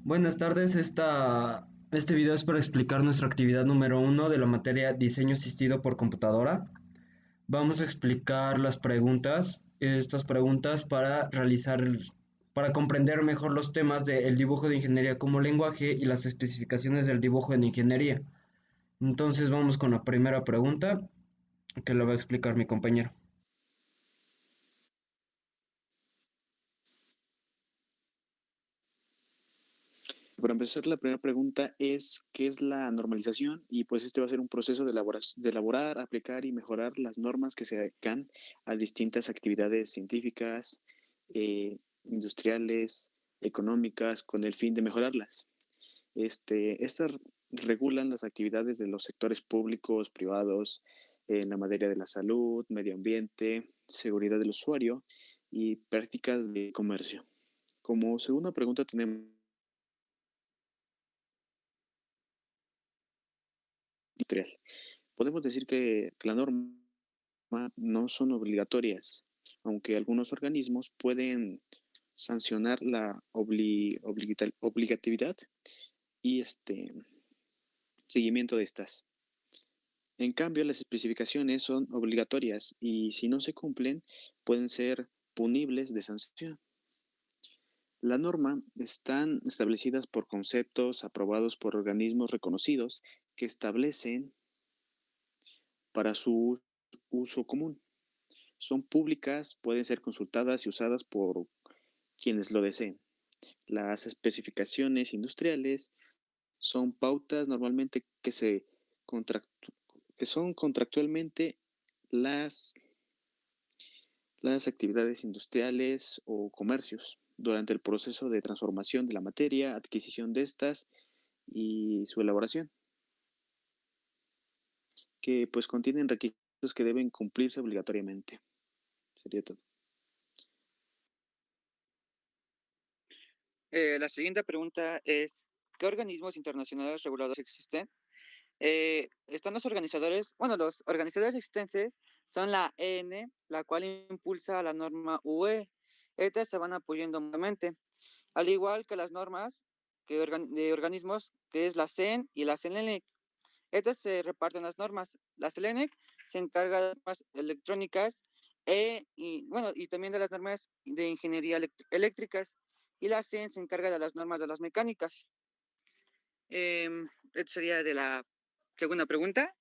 Buenas tardes, este video es para explicar nuestra actividad número uno de la materia Diseño asistido por computadora. Vamos a explicar las preguntas, estas preguntas para comprender mejor los temas del dibujo de ingeniería como lenguaje y las especificaciones del dibujo en ingeniería. Entonces vamos con la primera pregunta que la va a explicar mi compañero. Para empezar, la primera pregunta es, ¿qué es la normalización? Y pues este va a ser un proceso de elaborar, aplicar y mejorar las normas que se aplican a distintas actividades científicas, industriales, económicas, con el fin de mejorarlas. Estas regulan las actividades de los sectores públicos, privados, en la materia de la salud, medio ambiente, seguridad del usuario y prácticas de comercio. Como segunda pregunta tenemos industrial. Podemos decir que la norma no son obligatorias, aunque algunos organismos pueden sancionar la obligatividad y seguimiento de estas. En cambio, las especificaciones son obligatorias y si no se cumplen pueden ser punibles de sanción. La norma están establecidas por conceptos aprobados por organismos reconocidos que establecen para su uso común. Son públicas, pueden ser consultadas y usadas por quienes lo deseen. Las especificaciones industriales son pautas normalmente que son contractualmente las, las actividades industriales o comercios durante el proceso de transformación de la materia, adquisición de estas y su elaboración, que pues contienen requisitos que deben cumplirse obligatoriamente. Sería todo. La siguiente pregunta es, ¿qué organismos internacionales reguladores existen? Están los organizadores, bueno, los organizadores existentes son la EN, la cual impulsa la norma UE. Estas se van apoyando mutuamente, al igual que las normas de organismos, que es la CEN y la CELENIC. Estas se reparten las normas. La CELENIC se encarga de normas electrónicas y también de las normas de ingeniería eléctricas, y la CEN se encarga de las normas de las mecánicas. Esto sería de la segunda pregunta.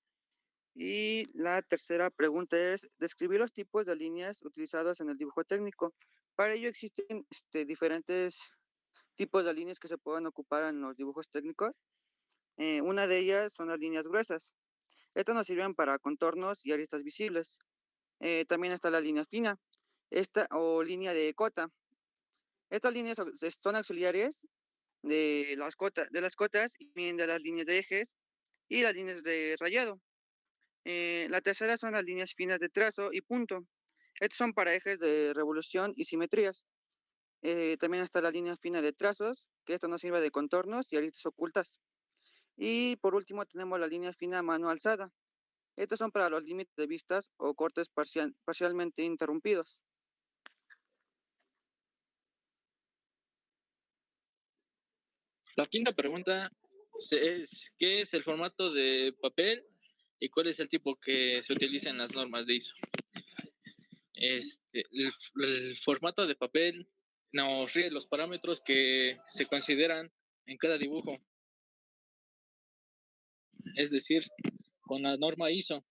Y la tercera pregunta es, describir los tipos de líneas utilizados en el dibujo técnico. Para ello existen diferentes tipos de líneas que se pueden ocupar en los dibujos técnicos. Una de ellas son las líneas gruesas. Estas nos sirven para contornos y aristas visibles. También está la línea fina, esta o línea de cota. Estas líneas son auxiliares de las cotas y también de las líneas de ejes y las líneas de rayado. La tercera son las líneas finas de trazo y punto. Estos son para ejes de revolución y simetrías. También está la línea fina de trazos, que esto nos sirve de contornos y aristas ocultas. Y por último tenemos la línea fina a mano alzada. Estos son para los límites de vistas o cortes parcialmente interrumpidos. La quinta pregunta es, ¿qué es el formato de papel y cuál es el tipo que se utiliza en las normas de ISO? El formato de papel nos rige los parámetros que se consideran en cada dibujo, es decir, con la norma ISO.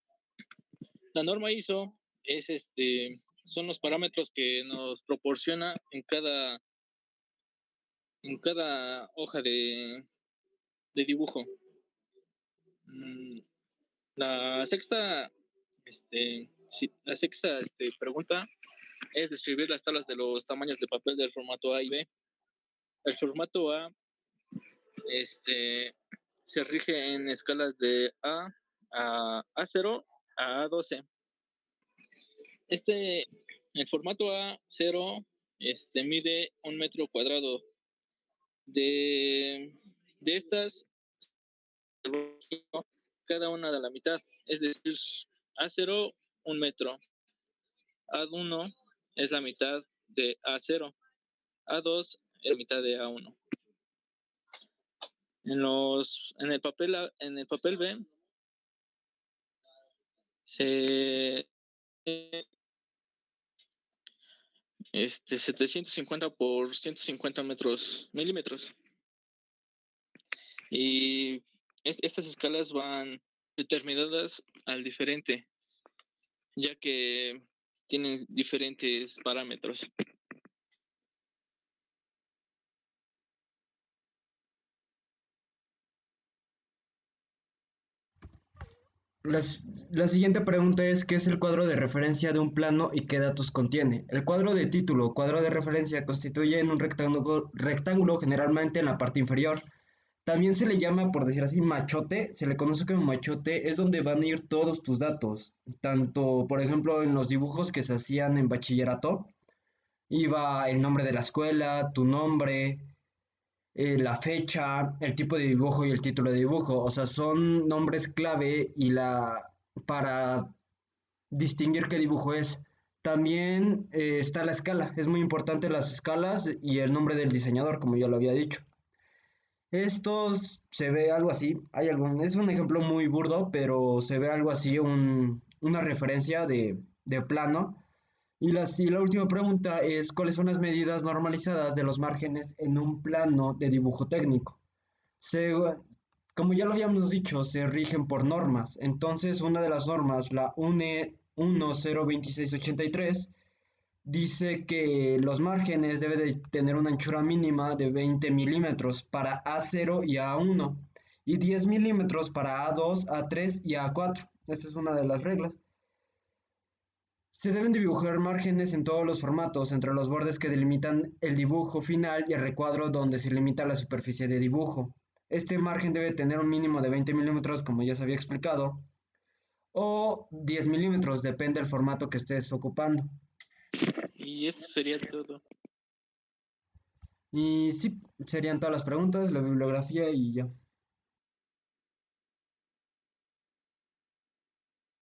La norma ISO son los parámetros que nos proporciona en cada hoja de dibujo. La sexta, pregunta es describir las tablas de los tamaños de papel del formato A y B. El formato A se rige en escalas de a A0 a A12. El formato A0 mide 1 metro cuadrado. De estas, cada una de la mitad, es decir, A0, 1 metro. A1 es la mitad de A0. A2 es la mitad de A1. En el papel B se 750 por 150 milímetros. Y estas escalas van determinadas al diferente, ya que tienen diferentes parámetros. La siguiente pregunta es: ¿qué es el cuadro de referencia de un plano y qué datos contiene? El cuadro de título o cuadro de referencia constituye en un rectángulo generalmente en la parte inferior. También se le llama, por decir así, machote, se le conoce como machote, es donde van a ir todos tus datos. Tanto, por ejemplo, en los dibujos que se hacían en bachillerato, iba el nombre de la escuela, tu nombre, la fecha, el tipo de dibujo y el título de dibujo. O sea, son nombres clave para distinguir qué dibujo es. También está la escala. Es muy importante las escalas y el nombre del diseñador, como ya lo había dicho. Se ve algo así. Es un ejemplo muy burdo, pero se ve algo así, una referencia de plano. Y la última pregunta es: ¿cuáles son las medidas normalizadas de los márgenes en un plano de dibujo técnico? Se, Como ya lo habíamos dicho, se rigen por normas. Entonces, una de las normas, la UNE 102683, dice que los márgenes deben de tener una anchura mínima de 20 milímetros para A0 y A1 y 10 milímetros para A2, A3 y A4. Esta es una de las reglas. Se deben dibujar márgenes en todos los formatos, entre los bordes que delimitan el dibujo final y el recuadro donde se limita la superficie de dibujo. Este margen debe tener un mínimo de 20 milímetros, como ya se había explicado, o 10 milímetros, depende del formato que estés ocupando. Y esto sería todo. Y sí, serían todas las preguntas, la bibliografía y ya.